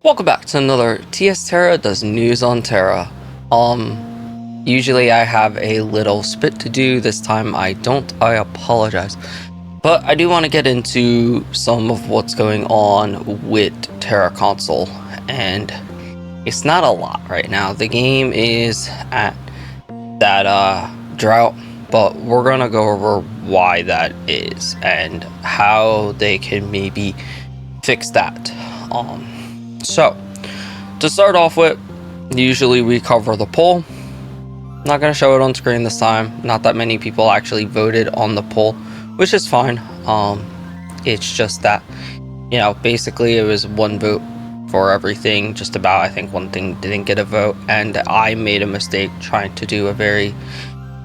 Welcome back to another Tera does news on Tera. Usually I have a little spit to do. This time I don't. I apologize. But I do want to get into some of what's going on with Tera console, and it's not a lot right now. The game is at that drought, but we're gonna go over why that is and how they can maybe fix that. So, to start off with, usually we cover the poll. I'm not going to show it on screen this time. Not that many people actually voted on the poll, which is fine. It's just that, basically it was one vote for everything, just about. I think one thing didn't get a vote, and I made a mistake trying to do a very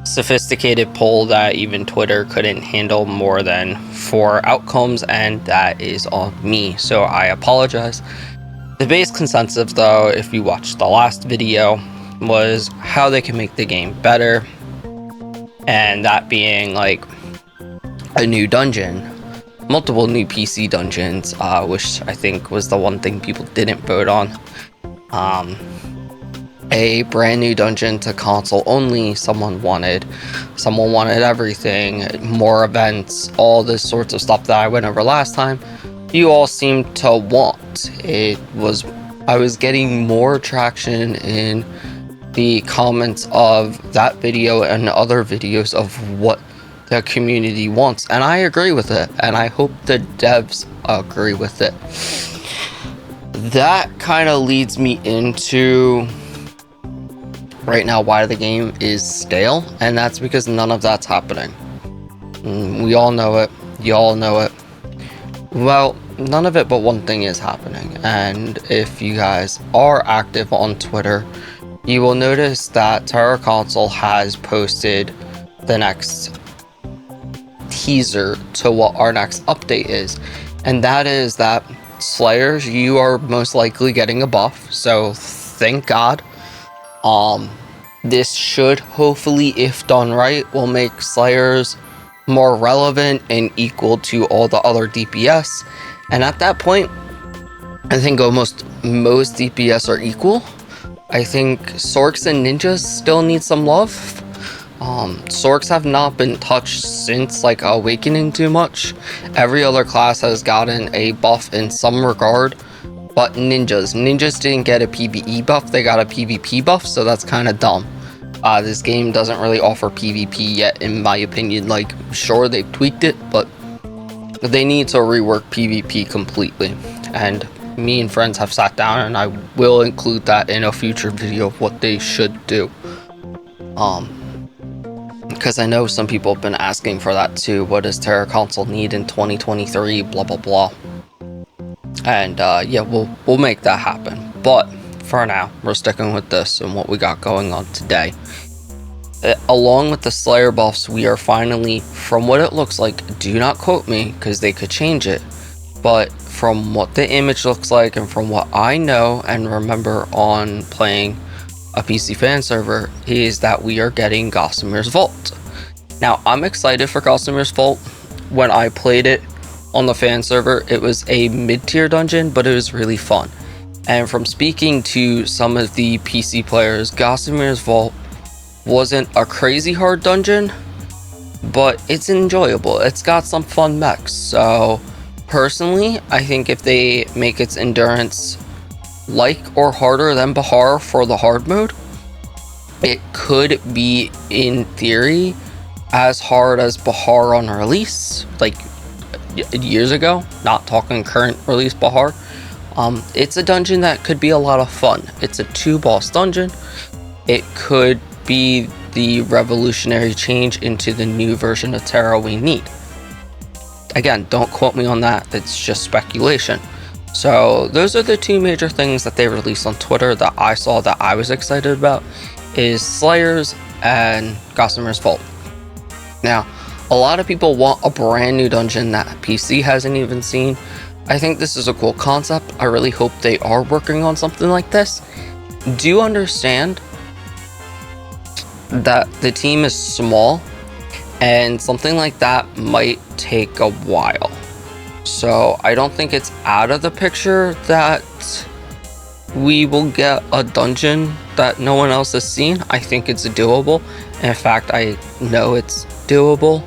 sophisticated poll that even Twitter couldn't handle more than 4 outcomes, and that is on me, so I apologize. The base consensus, though, if you watched the last video, was how they can make the game better, and that being like a new dungeon, multiple new PC dungeons, which I think was the one thing people didn't vote on. A brand new dungeon to console only. Someone wanted everything, more events, all this sorts of stuff that I went over last time. You all seem to want. I was getting more traction in the comments of that video and other videos of what the community wants, and I agree with it, and I hope the devs agree with it. That kind of leads me into right now why the game is stale, and that's because none of that's happening. We all know it. Y'all know it. Well, none of it but one thing is happening, and if you guys are active on Twitter, you will notice that Tera Console has posted the next teaser to what our next update is, and that is that Slayers, you are most likely getting a buff, so thank God. This should, hopefully, if done right, will make Slayers more relevant and equal to all the other DPS, and at that point I think almost most DPS are equal. I think Sorks and Ninjas still need some love. Sorks have not been touched since like Awakening too much. Every other class has gotten a buff in some regard, but Ninjas didn't get a PvE buff, they got a PvP buff, so that's kind of dumb. This game doesn't really offer PvP yet, in my opinion. Like, sure, they've tweaked it, but they need to rework PvP completely. And me and friends have sat down, and I will include that in a future video of what they should do. Because I know some people have been asking for that too. What does Tera Console need in 2023? Blah blah blah. And yeah, we'll make that happen. But for now, we're sticking with this and what we got going on today. Along with the Slayer buffs, we are finally, from what it looks like, do not quote me because they could change it, but from what the image looks like and from what I know and remember on playing a PC fan server, is that we are getting Gossamer's Vault. Now, I'm excited for Gossamer's Vault. When I played it on the fan server, it was a mid-tier dungeon, but it was really fun. And from speaking to some of the PC players, Gossamer's Vault wasn't a crazy hard dungeon, but it's enjoyable. It's got some fun mechs. So personally, I think if they make its endurance like or harder than Bahar for the hard mode, it could be, in theory, as hard as Bahar on release, like years ago, not talking current release Bahar. It's a dungeon that could be a lot of fun. It's a 2-boss dungeon. It could be the revolutionary change into the new version of Tera we need. Again, don't quote me on that. It's just speculation. So those are the 2 major things that they released on Twitter that I saw that I was excited about, is Slayers and Gossamer's Vault. Now, a lot of people want a brand new dungeon that PC hasn't even seen. I think this is a cool concept. I really hope they are working on something like this. Do understand that the team is small, and something like that might take a while. So I don't think it's out of the picture that we will get a dungeon that no one else has seen. I think it's doable. In fact, I know it's doable.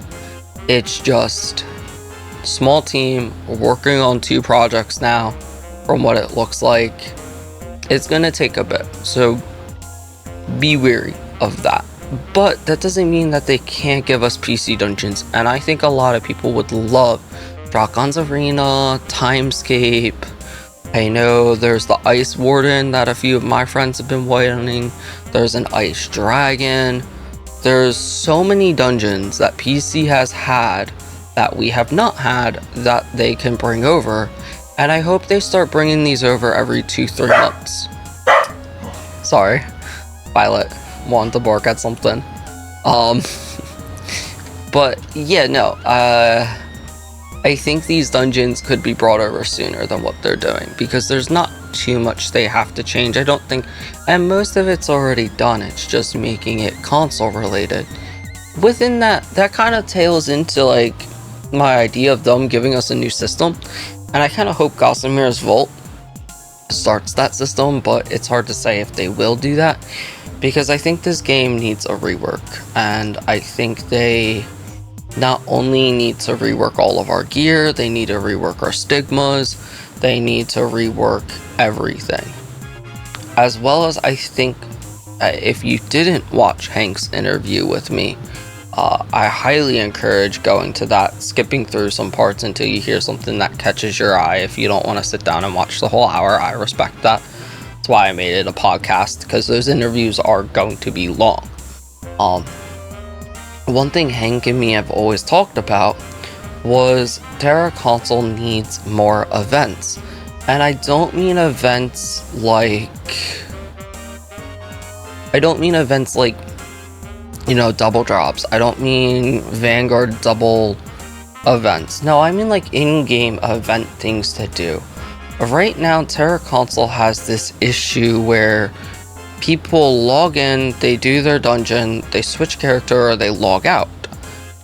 It's just small team working on 2 projects now. From what it looks like, it's gonna take a bit, so be wary of that. But that doesn't mean that they can't give us PC dungeons, and I think a lot of people would love Shotgun's Arena, Timescape. I know there's the Ice Warden that a few of my friends have been wanting. There's an Ice Dragon. There's so many dungeons that PC has had that we have not had that they can bring over. And I hope they start bringing these over every 2-3 months. Sorry, Violet wanted to bark at something. But yeah, no, I think these dungeons could be brought over sooner than what they're doing, because there's not too much they have to change, I don't think, and most of it's already done. It's just making it console related. Within that kind of tails into like my idea of them giving us a new system. And I kind of hope Gossamer's Vault starts that system, but it's hard to say if they will do that, because I think this game needs a rework, and I think they not only need to rework all of our gear, they need to rework our stigmas, they need to rework everything. As well as, I think, if you didn't watch Hank's interview with me, I highly encourage going to that, skipping through some parts until you hear something that catches your eye. If you don't want to sit down and watch the whole hour, I respect that. That's why I made it a podcast, because those interviews are going to be long. One thing Hank and me have always talked about was Tera console needs more events. And I don't mean events like, you know, double drops. I don't mean Vanguard double events. No, I mean like in-game event things to do. Right now, Tera console has this issue where people log in, they do their dungeon, they switch character, or they log out.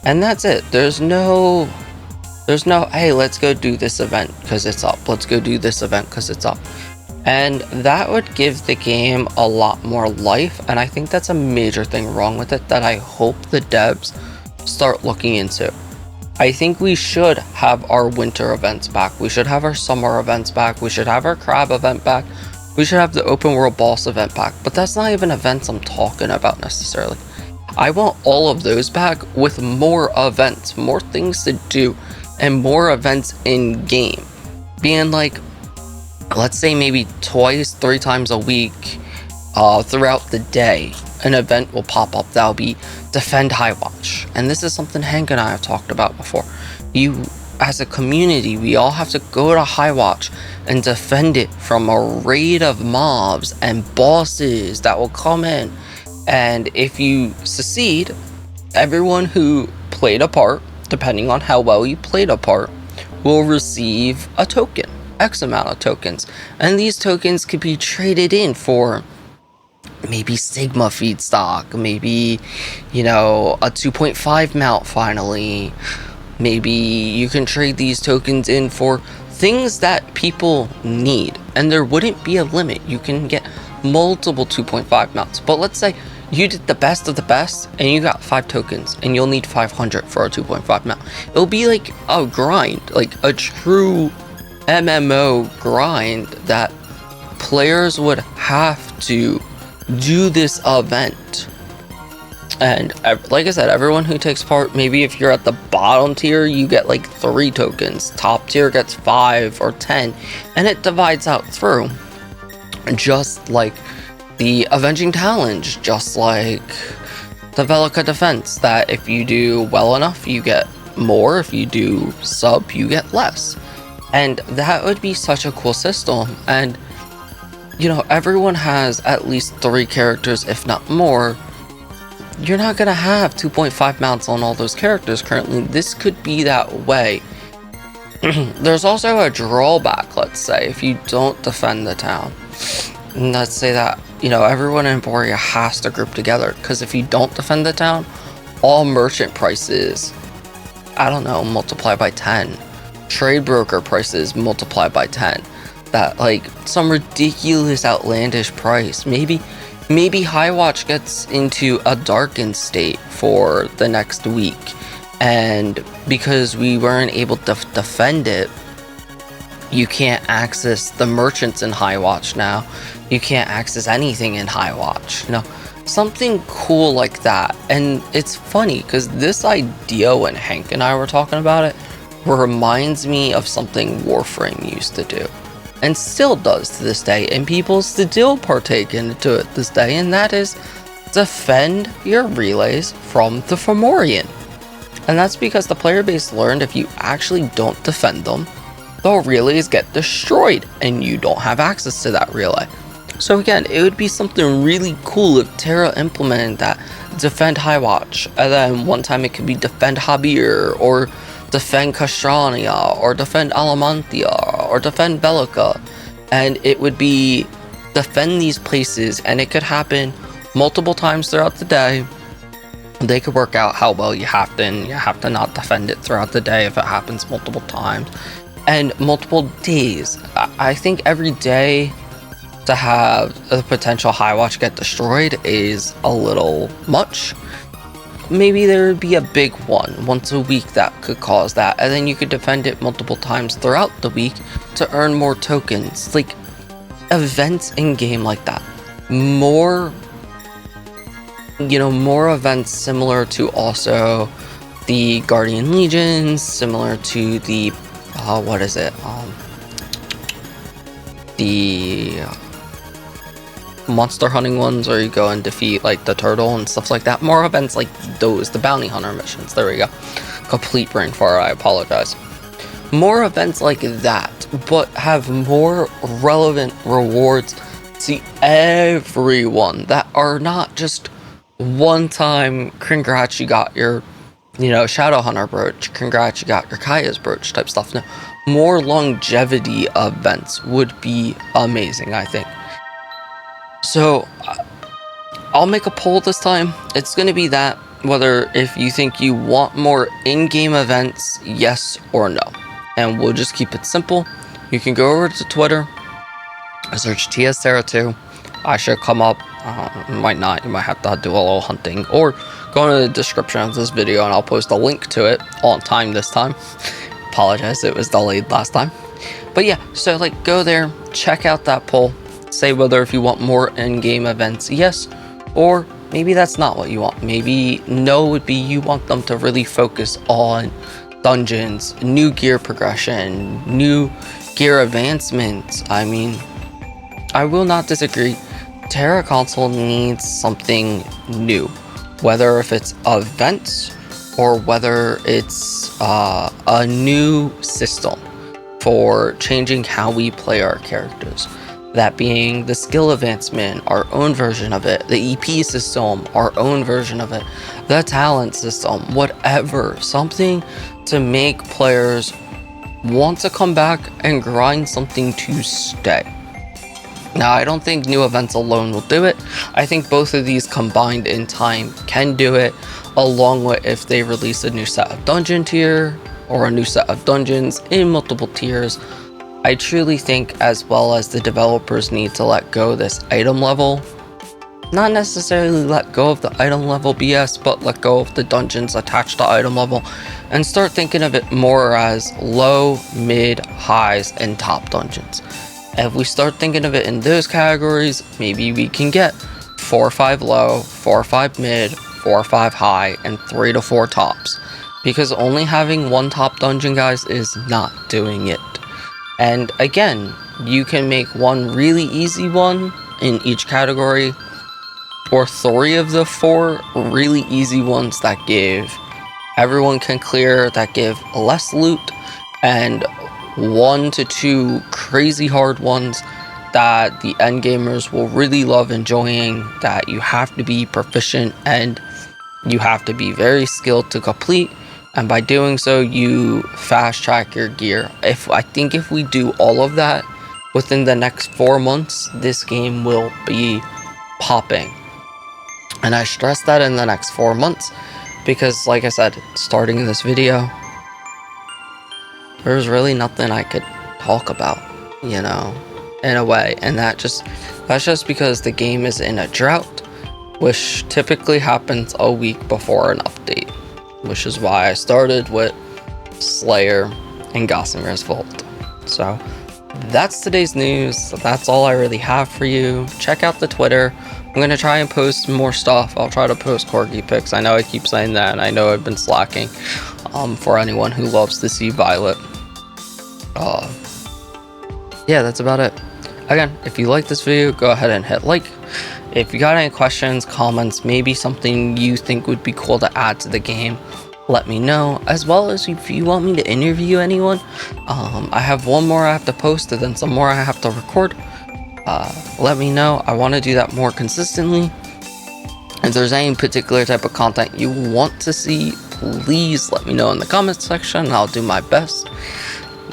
And that's it. There's no, hey, let's go do this event because it's up. Let's go do this event because it's up. And that would give the game a lot more life, and I think that's a major thing wrong with it that I hope the devs start looking into. I think we should have our winter events back, we should have our summer events back, we should have our crab event back, we should have the open world boss event back, but that's not even events I'm talking about necessarily. I want all of those back with more events, more things to do, and more events in game. Being like, let's say maybe 2-3 times a week throughout the day, an event will pop up that'll be Defend High Watch. And this is something Hank and I have talked about before. You, as a community, we all have to go to High Watch and defend it from a raid of mobs and bosses that will come in. And if you succeed, everyone who played a part, depending on how well you played a part, will receive a token. X amount of tokens, and these tokens could be traded in for maybe Sigma feedstock, maybe, you know, a 2.5 mount finally. Maybe you can trade these tokens in for things that people need, and there wouldn't be a limit. You can get multiple 2.5 mounts, but let's say you did the best of the best and you got 5 tokens and you'll need 500 for a 2.5 mount. It'll be like a grind, like a true MMO grind that players would have to do this event. And like I said, everyone who takes part, maybe if you're at the bottom tier, you get like 3 tokens, top tier gets 5 or 10, and it divides out through, just like the Avenging Challenge, just like the Velica Defense, that if you do well enough you get more, if you do sub you get less. And that would be such a cool system. And you know, everyone has at least 3 characters, if not more. You're not gonna have 2.5 mounts on all those characters currently. This could be that way. There's also a drawback, let's say, if you don't defend the town. And let's say that, you know, everyone in Borea has to group together, because if you don't defend the town, all merchant prices, I don't know, multiply by 10. Trade broker prices multiply by 10. that, like, some ridiculous outlandish price. Maybe Highwatch gets into a darkened state for the next week, and because we weren't able to defend it, you can't access the merchants in Highwatch now. You can't access anything in Highwatch. You know, something cool like that. And it's funny because this idea, when Hank and I were talking about it, reminds me of something Warframe used to do, and still does to this day, and people still partake into it this day, and that is defend your relays from the Fomorian. And that's because the player base learned if you actually don't defend them, the relays get destroyed and you don't have access to that relay. So again, it would be something really cool if Tera implemented that. Defend Highwatch, and then one time it could be defend Habir, or defend Castrania, or defend Alamantia, or defend Bellica. And it would be defend these places, and it could happen multiple times throughout the day. They could work out how well you have to, and you have to not defend it throughout the day if it happens multiple times. And multiple days. I think every day to have a potential Highwatch get destroyed is a little much. Maybe there would be a big one once a week that could cause that, and then you could defend it multiple times throughout the week to earn more tokens. Like, events in game like that. More events similar to also the Guardian Legions, similar to the the monster hunting ones, where you go and defeat like the turtle and stuff like that. More events like those, the bounty hunter missions. There we go. Complete brain fart, I apologize. More events like that, but have more relevant rewards to everyone that are not just one time, congrats, you got your Shadow Hunter brooch, congrats, you got your Kaya's brooch type stuff. No, more longevity events would be amazing, I think. So I'll make a poll this time. It's going to be that, whether if you think you want more in-game events, yes or no. And we'll just keep it simple. You can go over to Twitter, search TSTera2. I should come up. Might not. You might have to do a little hunting, or go into the description of this video and I'll post a link to it on time this time. Apologize, it was delayed last time. But yeah, so like, go there, check out that poll, say whether if you want more in-game events, yes, or maybe that's not what you want. Maybe no would be you want them to really focus on dungeons, new gear progression, new gear advancements. I mean, I will not disagree. Tera console needs something new, whether if it's events or whether it's a new system for changing how we play our characters. That being the skill advancement, our own version of it, the EP system, our own version of it, the talent system, whatever. Something to make players want to come back and grind something to stay. Now, I don't think new events alone will do it. I think both of these combined in time can do it, along with if they release a new set of dungeon tier or a new set of dungeons in multiple tiers. I truly think, as well as the developers need to let go of this item level, not necessarily let go of the item level BS, but let go of the dungeons attached to item level and start thinking of it more as low, mid, highs, and top dungeons. If we start thinking of it in those categories, maybe we can get 4 or 5 low, 4 or 5 mid, 4 or 5 high, and 3 to 4 tops. Because only having one top dungeon, guys, is not doing it. And again, you can make one really easy one in each category, or 3 of the 4 really easy ones that everyone can clear, that give less loot, and 1 to 2 crazy hard ones that the end gamers will really love enjoying, that you have to be proficient and you have to be very skilled to complete. And by doing so, you fast track your gear. I think if we do all of that within the next 4 months, this game will be popping. And I stress that in the next 4 months, because like I said, starting this video, there's really nothing I could talk about. you know, in a way. And that's just because the game is in a drought, which typically happens a week before an update, which is why I started with Slayer and Gossamer's Vault. So that's today's news. That's all I really have for you. Check out the Twitter. I'm going to try and post more stuff. I'll try to post Corgi pics. I know I keep saying that, and I know I've been slacking for anyone who loves to see Violet. Yeah, that's about it. Again, if you like this video, go ahead and hit like. If you got any questions, comments, maybe something you think would be cool to add to the game, let me know. As well as if you want me to interview anyone, I have one more I have to post and then some more I have to record. Let me know. I want to do that more consistently. If there's any particular type of content you want to see, please let me know in the comments section and I'll do my best.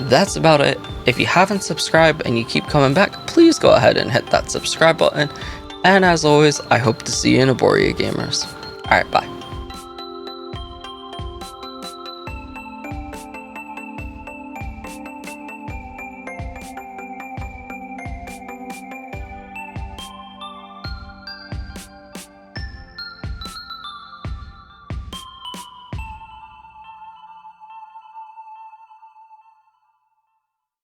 That's about it. If you haven't subscribed and you keep coming back, please go ahead and hit that subscribe button. And as always, I hope to see you in Aboria Gamers. Alright, bye.